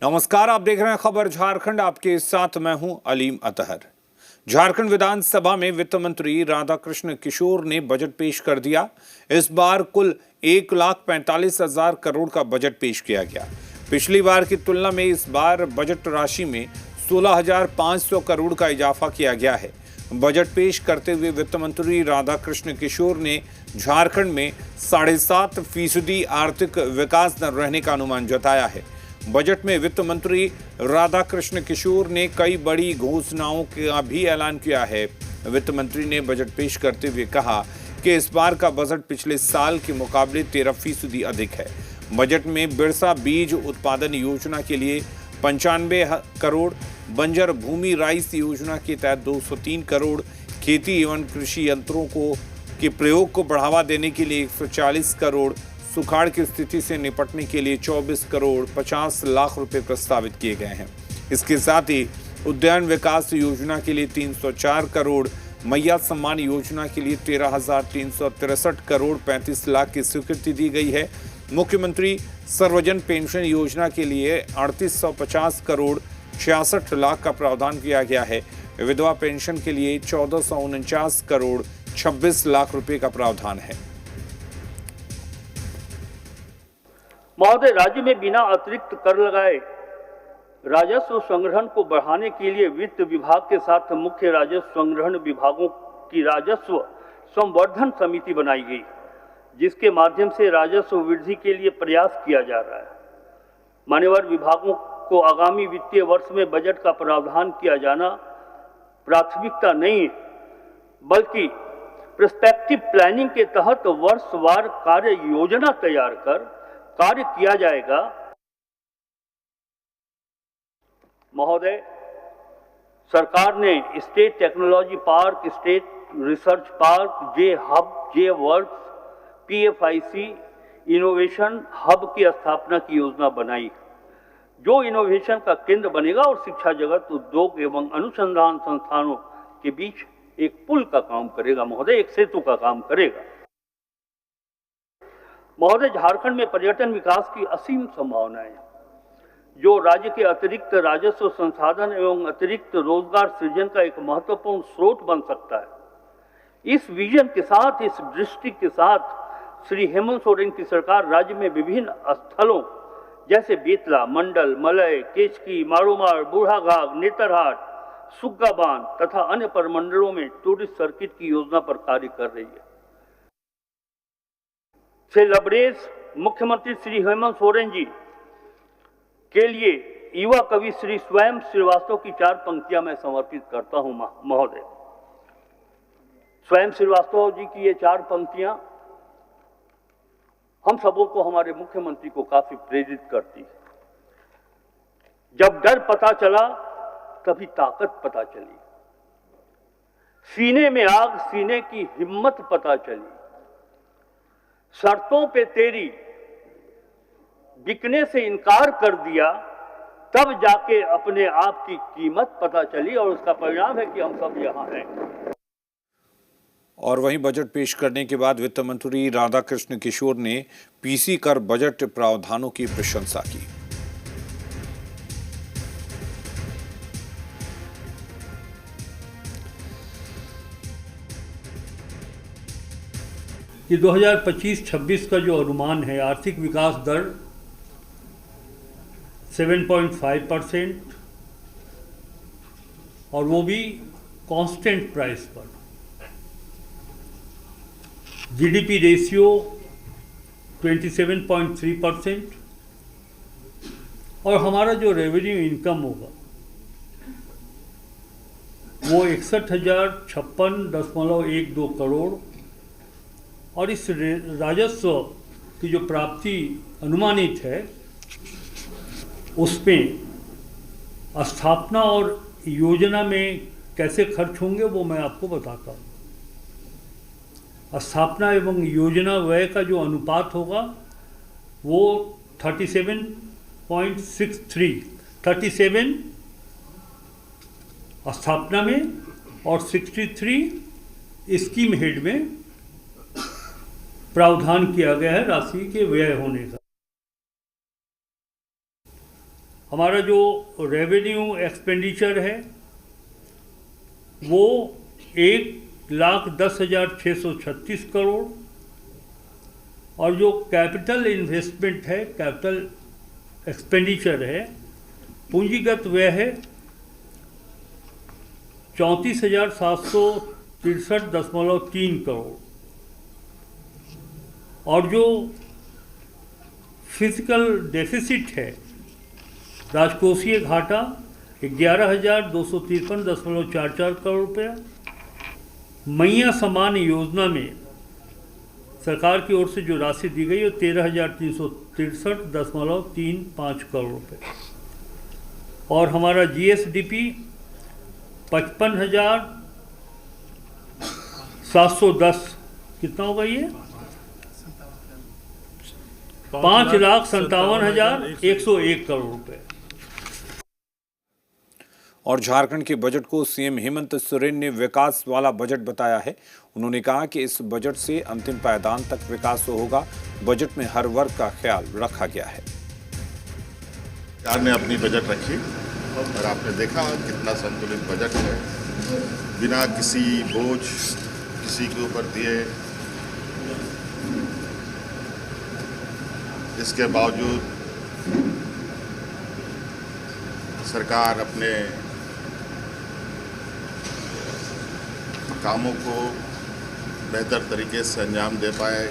नमस्कार, आप देख रहे हैं खबर झारखंड। आपके साथ मैं हूं अलीम अतहर। झारखंड विधानसभा में वित्त मंत्री राधाकृष्ण किशोर ने बजट पेश कर दिया। इस बार कुल 1,45,000 करोड़ का बजट पेश किया गया। पिछली बार की तुलना में इस बार बजट राशि में 16,500 करोड़ का इजाफा किया गया है। बजट पेश करते हुए वित्त मंत्री राधाकृष्ण किशोर ने झारखंड में 7.5% आर्थिक विकास दर रहने का अनुमान जताया है। बजट में वित्त मंत्री राधाकृष्ण किशोर ने कई बड़ी घोषणाओं का भी ऐलान किया है। वित्त मंत्री ने बजट पेश करते हुए कहा कि इस बार का बजट पिछले साल के मुकाबले 13% अधिक है। बजट में बिरसा बीज उत्पादन योजना के लिए 95 करोड़, बंजर भूमि राइस योजना के तहत 203 करोड़, खेती एवं कृषि यंत्रों के प्रयोग को बढ़ावा देने के लिए 140 करोड़, सुखाड़ की स्थिति से निपटने के लिए 24 करोड़ 50 लाख रुपए प्रस्तावित किए गए हैं। इसके साथ ही उद्यान विकास योजना के लिए 304 करोड़, मैया सम्मान योजना के लिए 13,363 करोड़ 35 लाख की स्वीकृति दी गई है। मुख्यमंत्री सर्वजन पेंशन योजना के लिए 3,850 करोड़ 66 लाख का प्रावधान किया गया है। विधवा पेंशन के लिए 1,449 करोड़ 26 लाख रुपए का प्रावधान है। महोदय, राज्य में बिना अतिरिक्त कर लगाए राजस्व संग्रहण को बढ़ाने के लिए वित्त विभाग के साथ मुख्य राजस्व संग्रहण विभागों की राजस्व संवर्धन समिति बनाई गई, जिसके माध्यम से राजस्व वृद्धि के लिए प्रयास किया जा रहा है। मान्यवर विभागों को आगामी वित्तीय वर्ष में बजट का प्रावधान किया जाना प्राथमिकता नहीं है, बल्कि प्रोस्पेक्टिव प्लानिंग के तहत वर्षवार कार्य योजना तैयार कर कार्य किया जाएगा। महोदय, सरकार ने state technology park, state research park, J hub, J works, PFIC innovation hub की स्थापना की योजना बनाई, जो इनोवेशन का केंद्र बनेगा और शिक्षा जगत, उद्योग एवं अनुसंधान संस्थानों के बीच एक पुल का काम करेगा। महोदय, एक सेतु का काम करेगा। महोदय, झारखंड में पर्यटन विकास की असीम संभावनाएं हैं, जो राज्य के अतिरिक्त राजस्व संसाधन एवं अतिरिक्त रोजगार सृजन का एक महत्वपूर्ण स्रोत बन सकता है। इस विजन के साथ, इस दृष्टि के साथ श्री हेमंत सोरेन की सरकार राज्य में विभिन्न स्थलों जैसे बेतला, मंडल, मलय, केचकी, मारूमार, बूढ़ाघाट, नेतरहाट, सुग्गा बांध तथा अन्य प्रमंडलों में टूरिस्ट सर्किट की योजना पर कार्य कर रही है। से लबरेज मुख्यमंत्री श्री हेमंत सोरेन जी के लिए युवा कवि श्री स्वयं श्रीवास्तव की 4 पंक्तियां मैं समर्पित करता हूं। महोदय, स्वयं श्रीवास्तव जी की ये 4 पंक्तियां हम सबों को, हमारे मुख्यमंत्री को काफी प्रेरित करती है। जब डर पता चला तभी ताकत पता चली, सीने में आग, सीने की हिम्मत पता चली, शर्तों पे तेरी बिकने से इनकार कर दिया, तब जाके अपने आप की कीमत पता चली और उसका परिणाम है कि हम सब यहाँ हैं। और वहीं बजट पेश करने के बाद वित्त मंत्री राधाकृष्ण किशोर ने PC कर बजट प्रावधानों की प्रशंसा की। कि 2025-26 का जो अनुमान है, आर्थिक विकास दर 7.5% और वो भी कांस्टेंट प्राइस पर। GDP रेशियो 27.3% और हमारा जो रेवेन्यू इनकम होगा वो 61,056.12 करोड़ और इस राजस्व की जो प्राप्ति अनुमानित है उसमें स्थापना और योजना में कैसे खर्च होंगे वो मैं आपको बताता हूँ। स्थापना एवं योजना व्यय का जो अनुपात होगा वो 37 स्थापना में और 63 स्कीम हेड में प्रावधान किया गया है राशि के व्यय होने का। हमारा जो रेवेन्यू एक्सपेंडिचर है वो 1,10,636 करोड़ और जो कैपिटल इन्वेस्टमेंट है, कैपिटल एक्सपेंडिचर है, पूंजीगत व्यय है 34,763.3 करोड़ और जो फिजिकल डेफिसिट है, राजकोषीय घाटा 11,253.44 करोड़ रुपया। मैया समान योजना में सरकार की ओर से जो राशि दी गई वो 13,363.35 करोड़ रुपये और हमारा GSDP 55,710 कितना होगा ये 5,57,101 करोड़ रुपये। और झारखंड के बजट को सीएम हेमंत सोरेन ने विकास वाला बजट बताया है। उन्होंने कहा कि इस बजट से अंतिम पायदान तक विकास होगा। बजट में हर वर्ग का ख्याल रखा गया है। सरकार ने अपनी बजट रखी और आपने देखा कितना संतुलित बजट है, बिना किसी बोझ किसी के ऊपर दिए। इसके बावजूद सरकार अपने कामों को बेहतर तरीके से अंजाम दे पाए।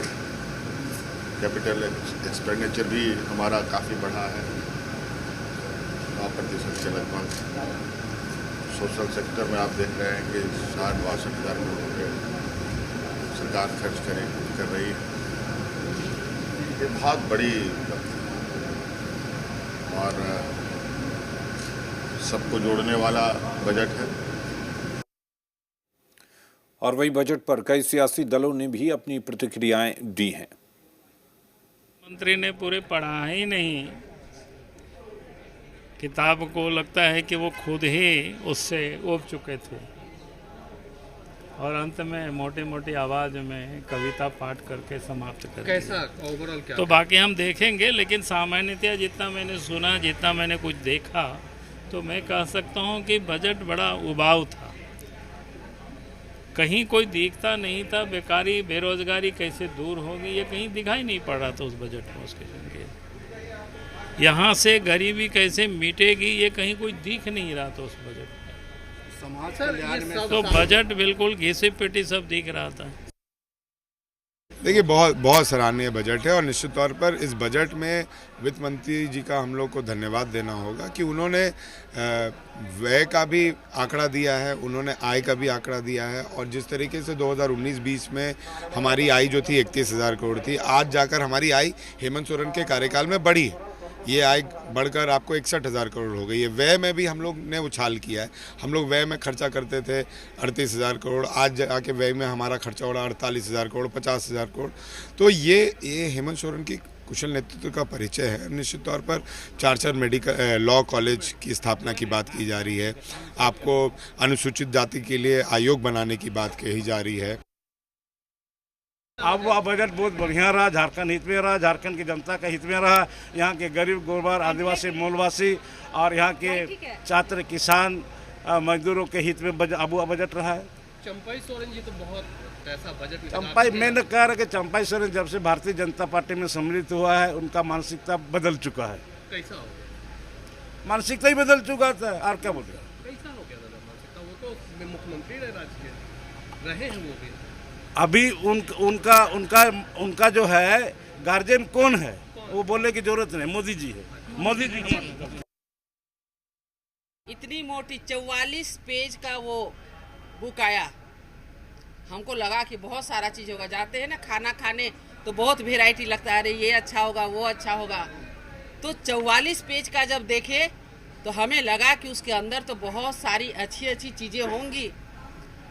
कैपिटल एक्सपेंडिचर भी हमारा काफ़ी बढ़ा है, 9% से लगभग। सोशल सेक्टर में आप देख रहे हैं कि 60-62 करोड़ रुपये सरकार खर्च कर रही है। ये बहुत बड़ी और सबको जोड़ने वाला बजट है। और वही बजट पर कई सियासी दलों ने भी अपनी प्रतिक्रियाएं दी हैं। मंत्री ने पूरे पढ़ा ही नहीं किताब को, लगता है कि वो खुद ही उससे ऊब चुके थे और अंत में मोटी मोटी आवाज़ में कविता पाठ करके समाप्त कर दिया। कैसा ओवरऑल क्या? तो बाकी हम देखेंगे, लेकिन सामान्यतः जितना मैंने सुना, जितना मैंने कुछ देखा, तो मैं कह सकता हूँ कि बजट बड़ा उबाऊ था। कहीं कोई दिखता नहीं था बेकारी बेरोजगारी कैसे दूर होगी, ये कहीं दिखाई नहीं पड़ रहा था उस बजट में। उसके जरिए यहाँ से गरीबी कैसे मिटेगी ये कहीं कोई दिख नहीं रहा था उस बजट में। समाज कल्याण में तो बजट बिल्कुल घिसी पिटी सब दिख रहा था। देखिए, बहुत सराहनीय बजट है और निश्चित तौर पर इस बजट में वित्त मंत्री जी का हम लोग को धन्यवाद देना होगा कि उन्होंने व्यय का भी आंकड़ा दिया है, उन्होंने आय का भी आंकड़ा दिया है। और जिस तरीके से 2019-20 में हमारी आय जो थी 31,000 करोड़ थी, आज जाकर हमारी आय हेमंत सोरेन के कार्यकाल में बढ़ी है। ये आय बढ़कर आपको 61,000 करोड़ हो गई है। व्यय में भी हम लोग ने उछाल किया है। हम लोग व्यय में खर्चा करते थे 38,000 करोड़, आज जाके व्यय में हमारा खर्चा हो रहा 48,000 करोड़, 50,000 करोड़। तो ये हेमंत सोरेन की कुशल नेतृत्व का परिचय है। निश्चित तौर पर 4 मेडिकल लॉ कॉलेज की स्थापना की बात की जा रही है। आपको अनुसूचित जाति के लिए आयोग बनाने की बात कही जा रही है। अब वह बजट बहुत बढ़िया रहा, झारखंड हित में रहा, झारखंड की जनता का हित में रहा। यहाँ के गरीब गुरबार आदिवासी मूलवासी और यहाँ के छात्र किसान मजदूरों के हित में अब बजट रहा है। चंपाई सोरेन जी तो बहुत पैसा बजट चंपाई, मैंने कह रहा कि चंपाई सोरेन जब से भारतीय जनता पार्टी में सम्मिलित हुआ है उनका मानसिकता बदल चुका है। कैसा हो? मानसिकता ही बदल चुका था, और क्या बोल रहे? कैसा हो गया दादा मानसिकता? वो तो मुख्यमंत्री रहे, राज्य के रहे हैं वो भी। अभी उनका जो है गार्जियन कौन है वो बोलने की जरूरत नहीं, मोदी जी है। मोदी जी इतनी मोटी 44 पेज का वो बुक आया, हमको लगा कि बहुत सारा चीज़ होगा। जाते हैं ना खाना खाने तो बहुत वेराइटी लगता है, अरे ये अच्छा होगा वो अच्छा होगा। तो 44 पेज का जब देखे तो हमें लगा कि उसके अंदर तो बहुत सारी अच्छी अच्छी चीज़ें होंगी।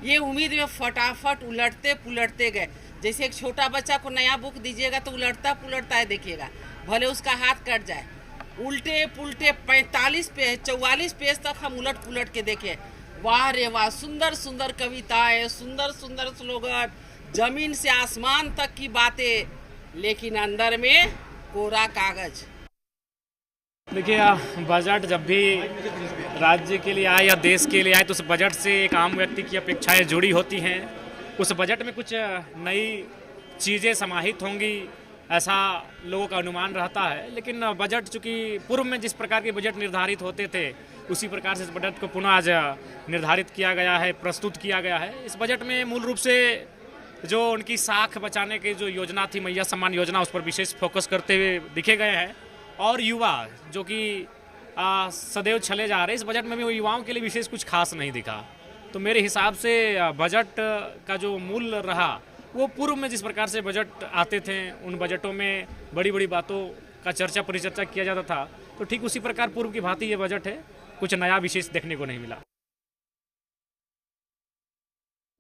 ये उम्मीद में फटाफट उलटते पुलटते गए। जैसे एक छोटा बच्चा को नया बुक दीजिएगा तो उलटता पुलटता है, देखिएगा भले उसका हाथ कट जाए। उल्टे पुलटे 44 पेज तक हम उलट पुलट के देखे। वाह रे वाह, सुंदर सुंदर कविताएं, सुंदर सुंदर स्लोगन, जमीन से आसमान तक की बातें, लेकिन अंदर में कोरा कागज। देखिए बजट जब भी राज्य के लिए आए या देश के लिए आए तो उस बजट से एक आम व्यक्ति की अपेक्षाएं जुड़ी होती हैं। उस बजट में कुछ नई चीज़ें समाहित होंगी ऐसा लोगों का अनुमान रहता है, लेकिन बजट चूँकि पूर्व में जिस प्रकार के बजट निर्धारित होते थे उसी प्रकार से इस बजट को पुनः आज निर्धारित किया गया है, प्रस्तुत किया गया है। इस बजट में मूल रूप से जो उनकी साख बचाने की जो योजना थी मैया सम्मान योजना, उस पर विशेष फोकस करते हुए दिखे गए हैं। और युवा जो कि सदैव चले जा रहे, इस बजट में भी वो युवाओं के लिए विशेष कुछ खास नहीं दिखा। तो मेरे हिसाब से बजट का जो मूल रहा वो पूर्व में जिस प्रकार से बजट आते थे उन बजटों में बड़ी बड़ी बातों का चर्चा परिचर्चा किया जाता था, तो ठीक उसी प्रकार पूर्व की भांति ये बजट है, कुछ नया विशेष देखने को नहीं मिला।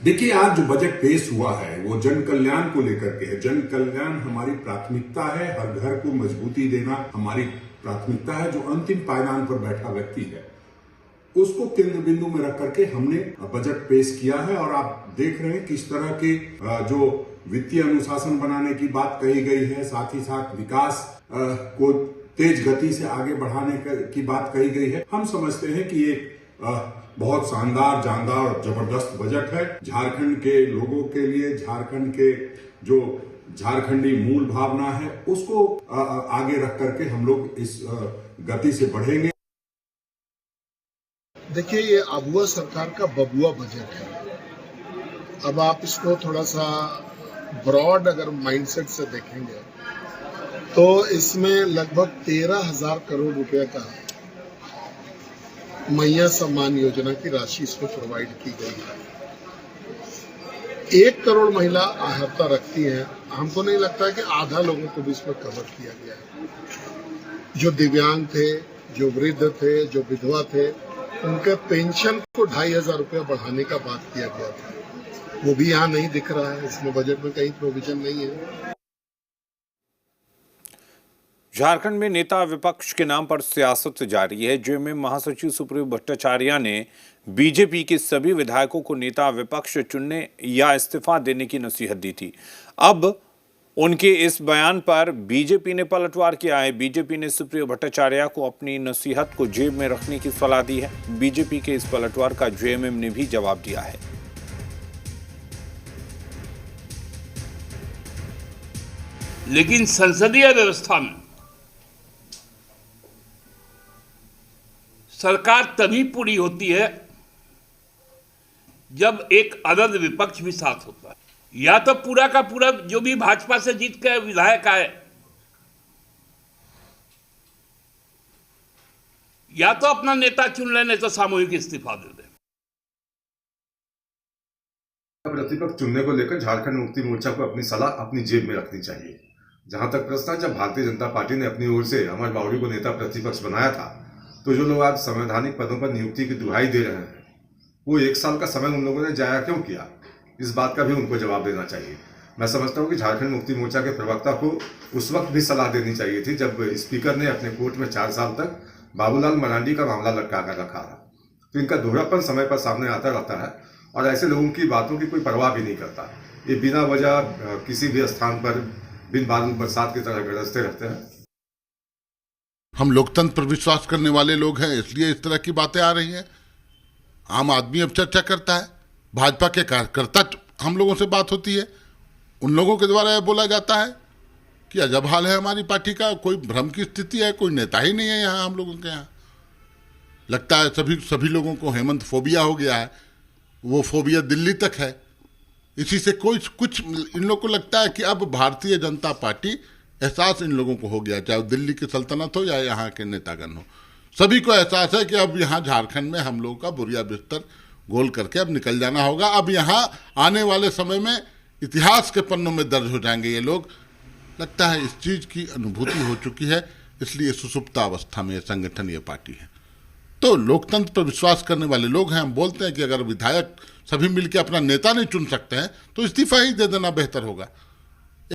देखिए, आज जो बजट पेश हुआ है वो जन कल्याण को लेकर के है। जन कल्याण हमारी प्राथमिकता है, हर घर को मजबूती देना हमारी प्राथमिकता है। जो अंतिम पायदान पर बैठा व्यक्ति है उसको केंद्र बिंदु में रख करके हमने बजट पेश किया है। और आप देख रहे हैं किस तरह के जो वित्तीय अनुशासन बनाने की बात कही गई है, साथ ही साथ विकास को तेज गति से आगे बढ़ाने की बात कही गई है। हम समझते हैं कि ये बहुत शानदार, जानदार और जबरदस्त बजट है। झारखंड के लोगों के लिए, झारखंड के जो झारखंडी मूल भावना है उसको आगे रख करके हम लोग इस गति से बढ़ेंगे। देखिए, ये अबुआ सरकार का बबुआ बजट है। अब आप इसको थोड़ा सा ब्रॉड अगर माइंडसेट से देखेंगे तो इसमें लगभग 13,000 करोड़ रुपए का मैया सम्मान योजना की राशि इसमें प्रोवाइड की गई है। 1 करोड़ महिला अहर्ता रखती हैं। हमको नहीं लगता है कि आधा लोगों को भी इसमें कवर किया गया है। जो दिव्यांग थे, जो वृद्ध थे, जो विधवा थे, उनके पेंशन को 2,500 रुपया बढ़ाने का बात किया गया था, वो भी यहाँ नहीं दिख रहा है। इसमें बजट में कहीं प्रोविजन नहीं है। झारखंड में नेता विपक्ष के नाम पर सियासत जारी है। जेएमएम महासचिव सुप्रियो भट्टाचार्य ने बीजेपी के सभी विधायकों को नेता विपक्ष चुनने या इस्तीफा देने की नसीहत दी थी। अब उनके इस बयान पर बीजेपी ने पलटवार किया है। बीजेपी ने सुप्रियो भट्टाचार्य को अपनी नसीहत को जेब में रखने की सलाह दी है। बीजेपी के इस पलटवार का जेएमएम ने भी जवाब दिया है। लेकिन संसदीय व्यवस्था में सरकार तभी पूरी होती है जब एक अदद विपक्ष भी साथ होता है। या तो पूरा का पूरा जो भी भाजपा से जीत के विधायक आए, या तो अपना नेता चुन ले, नहीं तो सामूहिक इस्तीफा दे दे। प्रतिपक्ष चुनने को लेकर झारखंड मुक्ति मोर्चा को अपनी सलाह अपनी जेब में रखनी चाहिए। जहां तक प्रश्न है, जब भारतीय जनता पार्टी ने अपनी ओर से अमर बावरी को नेता प्रतिपक्ष बनाया था, तो जो लोग आज संवैधानिक पदों पर नियुक्ति की दुहाई दे रहे हैं, वो 1 साल का समय उन लोगों ने जाया क्यों किया? इस बात का भी उनको जवाब देना चाहिए। मैं समझता हूँ कि झारखंड मुक्ति मोर्चा के प्रवक्ता को उस वक्त भी सलाह देनी चाहिए थी जब स्पीकर ने अपने कोर्ट में 4 साल तक बाबूलाल मरांडी का मामला लटका कर रखा था। तो इनका दोहरापन समय पर सामने आता रहता है और ऐसे लोगों की बातों की कोई परवाह भी नहीं करता। ये बिना वजह किसी भी स्थान पर बिन बादल बरसात की तरह गरजते रहते हैं। हम लोकतंत्र पर विश्वास करने वाले लोग हैं, इसलिए इस तरह की बातें आ रही हैं। आम आदमी अब चर्चा करता है, भाजपा के कार्यकर्ता हम लोगों से बात होती है, उन लोगों के द्वारा यह बोला जाता है कि अजब हाल है हमारी पार्टी का, कोई भ्रम की स्थिति है, कोई नेता ही नहीं है यहाँ हम लोगों के यहाँ। लगता है सभी लोगों को हेमंत फोबिया हो गया है, वो फोबिया दिल्ली तक है। इसी से कुछ इन लोगों को लगता है कि अब भारतीय जनता पार्टी, एहसास इन लोगों को हो गया, चाहे दिल्ली की सल्तनत हो या यहाँ के नेतागण हो, सभी को एहसास है कि अब यहाँ झारखंड में हम लोगों का बुरिया बिस्तर गोल करके अब निकल जाना होगा। अब यहाँ आने वाले समय में इतिहास के पन्नों में दर्ज हो जाएंगे ये लोग। लगता है इस चीज़ की अनुभूति हो चुकी है, इसलिए सुसुप्ता अवस्था में ये संगठन, ये पार्टी है। तो लोकतंत्र पर विश्वास करने वाले लोग हैं। हम बोलते हैं कि अगर विधायक सभी मिलकर अपना नेता नहीं चुन सकते हैं तो इस्तीफा ही दे देना बेहतर होगा।